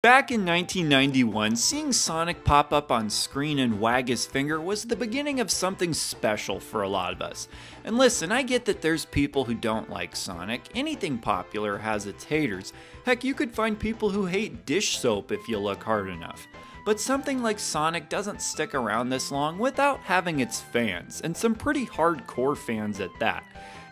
Back in 1991, seeing Sonic pop up on screen and wag his finger was the beginning of something special for a lot of us. And listen, I get that there's people who don't like Sonic. Anything popular has its haters. Heck, you could find people who hate dish soap if you look hard enough. But something like Sonic doesn't stick around this long without having its fans, and some pretty hardcore fans at that.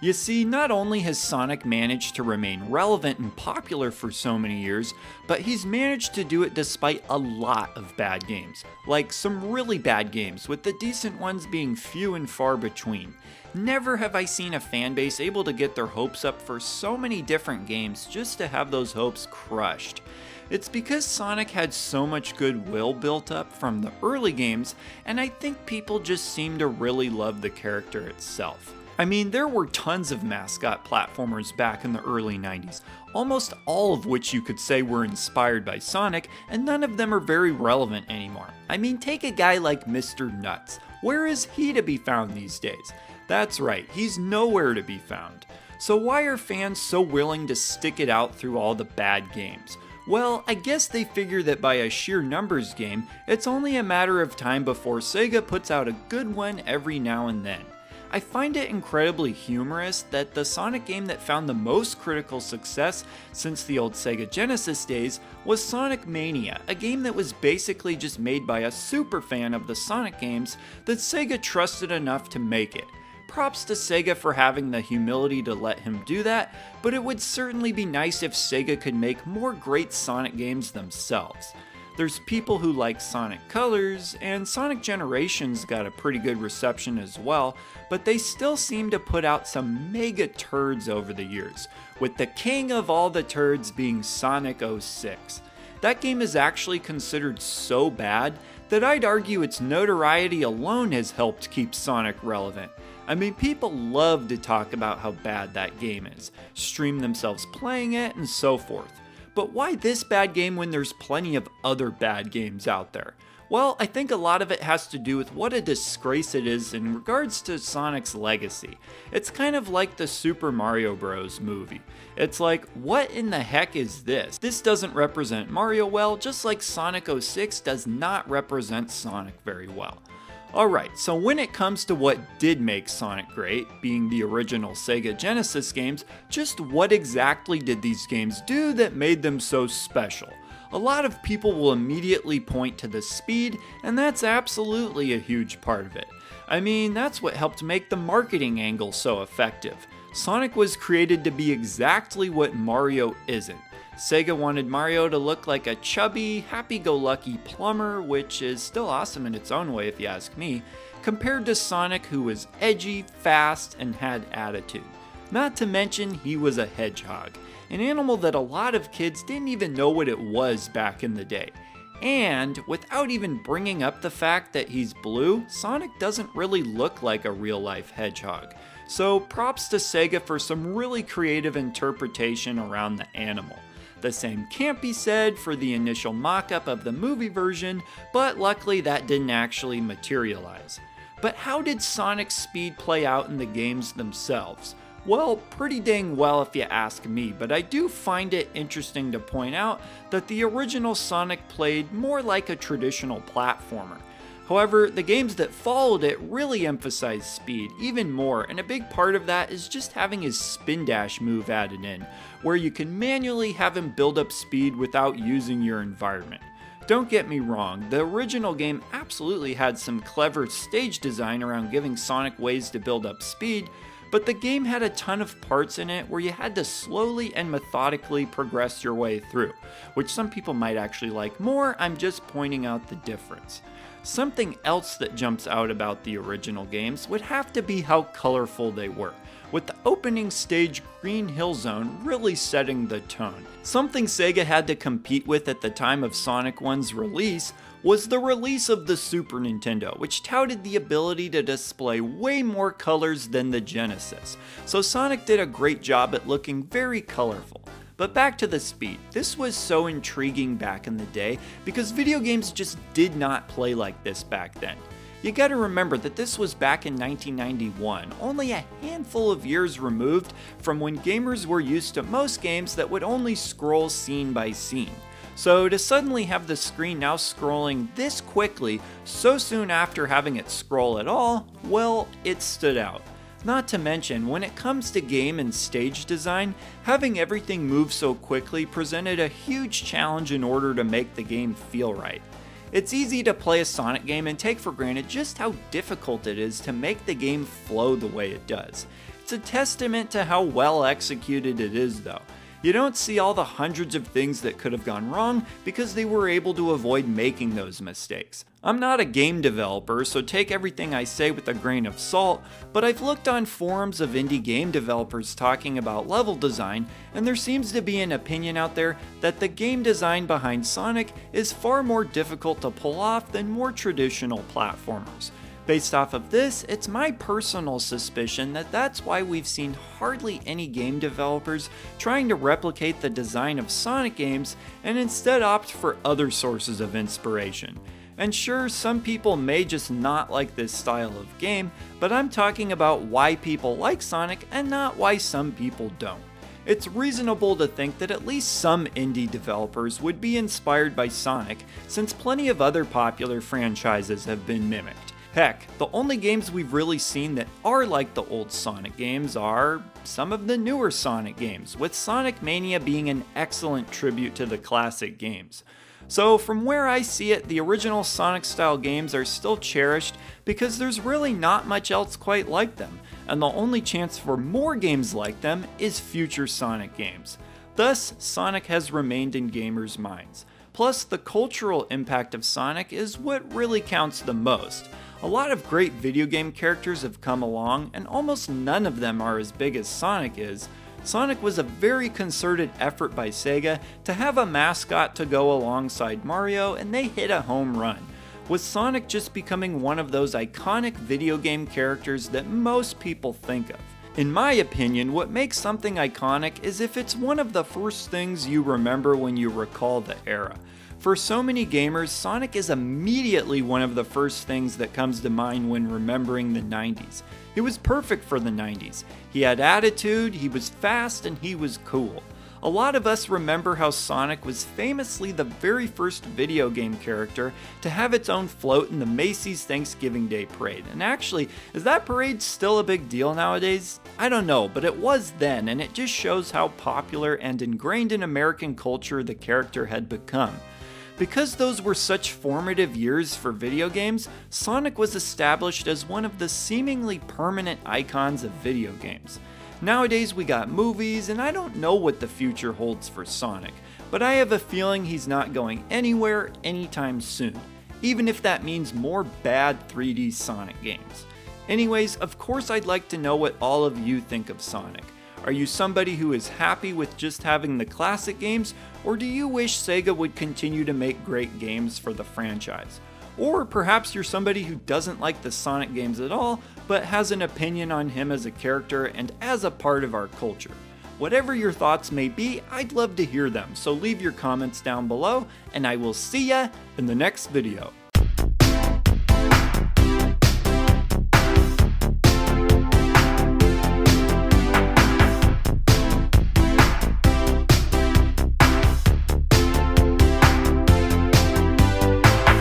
You see, not only has Sonic managed to remain relevant and popular for so many years, but he's managed to do it despite a lot of bad games. Like some really bad games, with the decent ones being few and far between. Never have I seen a fanbase able to get their hopes up for so many different games just to have those hopes crushed. It's because Sonic had so much goodwill built up from the early games, and I think people just seem to really love the character itself. I mean, there were tons of mascot platformers back in the early 90s, almost all of which you could say were inspired by Sonic, and none of them are very relevant anymore. I mean, take a guy like Mr. Nuts. Where is he to be found these days? That's right, he's nowhere to be found. So why are fans so willing to stick it out through all the bad games? Well, I guess they figure that by a sheer numbers game, it's only a matter of time before Sega puts out a good one every now and then. I find it incredibly humorous that the Sonic game that found the most critical success since the old Sega Genesis days was Sonic Mania, a game that was basically just made by a super fan of the Sonic games that Sega trusted enough to make it. Props to Sega for having the humility to let him do that, but it would certainly be nice if Sega could make more great Sonic games themselves. There's people who like Sonic Colors, and Sonic Generations got a pretty good reception as well, but they still seem to put out some mega turds over the years, with the king of all the turds being Sonic 06. That game is actually considered so bad that I'd argue its notoriety alone has helped keep Sonic relevant. I mean, people love to talk about how bad that game is, stream themselves playing it, and so forth. But why this bad game when there's plenty of other bad games out there? Well, I think a lot of it has to do with what a disgrace it is in regards to Sonic's legacy. It's kind of like the Super Mario Bros. Movie. It's like, what in the heck is this? This doesn't represent Mario well, just like Sonic 06 does not represent Sonic very well. Alright, so when it comes to what did make Sonic great, being the original Sega Genesis games, just what exactly did these games do that made them so special? A lot of people will immediately point to the speed, and that's absolutely a huge part of it. I mean, that's what helped make the marketing angle so effective. Sonic was created to be exactly what Mario isn't. Sega wanted Mario to look like a chubby, happy-go-lucky plumber, which is still awesome in its own way if you ask me, compared to Sonic, who was edgy, fast, and had attitude. Not to mention, he was a hedgehog, an animal that a lot of kids didn't even know what it was back in the day. And, without even bringing up the fact that he's blue, Sonic doesn't really look like a real-life hedgehog. So props to Sega for some really creative interpretation around the animal. The same can't be said for the initial mock-up of the movie version, but luckily that didn't actually materialize. But how did Sonic's speed play out in the games themselves? Well, pretty dang well if you ask me, but I do find it interesting to point out that the original Sonic played more like a traditional platformer. However, the games that followed it really emphasized speed even more, and a big part of that is just having his spin dash move added in, where you can manually have him build up speed without using your environment. Don't get me wrong, the original game absolutely had some clever stage design around giving Sonic ways to build up speed, but the game had a ton of parts in it where you had to slowly and methodically progress your way through, which some people might actually like more. I'm just pointing out the difference. Something else that jumps out about the original games would have to be how colorful they were, with the opening stage Green Hill Zone really setting the tone. Something Sega had to compete with at the time of Sonic 1's release was the release of the Super Nintendo, which touted the ability to display way more colors than the Genesis, so Sonic did a great job at looking very colorful. But back to the speed. This was so intriguing back in the day because video games just did not play like this back then. You gotta remember that this was back in 1991, only a handful of years removed from when gamers were used to most games that would only scroll scene by scene. So to suddenly have the screen now scrolling this quickly so soon after having it scroll at all, well, it stood out. Not to mention, when it comes to game and stage design, having everything move so quickly presented a huge challenge in order to make the game feel right. It's easy to play a Sonic game and take for granted just how difficult it is to make the game flow the way it does. It's a testament to how well executed it is though. You don't see all the hundreds of things that could have gone wrong because they were able to avoid making those mistakes. I'm not a game developer, so take everything I say with a grain of salt, but I've looked on forums of indie game developers talking about level design, and there seems to be an opinion out there that the game design behind Sonic is far more difficult to pull off than more traditional platformers. Based off of this, it's my personal suspicion that that's why we've seen hardly any game developers trying to replicate the design of Sonic games and instead opt for other sources of inspiration. And sure, some people may just not like this style of game, but I'm talking about why people like Sonic and not why some people don't. It's reasonable to think that at least some indie developers would be inspired by Sonic, since plenty of other popular franchises have been mimicked. Heck, the only games we've really seen that are like the old Sonic games are some of the newer Sonic games, with Sonic Mania being an excellent tribute to the classic games. So from where I see it, the original Sonic style games are still cherished because there's really not much else quite like them, and the only chance for more games like them is future Sonic games. Thus, Sonic has remained in gamers' minds. Plus, the cultural impact of Sonic is what really counts the most. A lot of great video game characters have come along, and almost none of them are as big as Sonic is. Sonic was a very concerted effort by Sega to have a mascot to go alongside Mario, and they hit a home run, with Sonic just becoming one of those iconic video game characters that most people think of. In my opinion, what makes something iconic is if it's one of the first things you remember when you recall the era. For so many gamers, Sonic is immediately one of the first things that comes to mind when remembering the 90s. He was perfect for the 90s. He had attitude, he was fast, and he was cool. A lot of us remember how Sonic was famously the very first video game character to have its own float in the Macy's Thanksgiving Day Parade. And actually, is that parade still a big deal nowadays? I don't know, but it was then, and it just shows how popular and ingrained in American culture the character had become. Because those were such formative years for video games, Sonic was established as one of the seemingly permanent icons of video games. Nowadays we got movies, and I don't know what the future holds for Sonic, but I have a feeling he's not going anywhere anytime soon, even if that means more bad 3D Sonic games. Anyways, of course I'd like to know what all of you think of Sonic. Are you somebody who is happy with just having the classic games, or do you wish Sega would continue to make great games for the franchise? Or perhaps you're somebody who doesn't like the Sonic games at all, but has an opinion on him as a character and as a part of our culture. Whatever your thoughts may be, I'd love to hear them, so leave your comments down below, and I will see ya in the next video.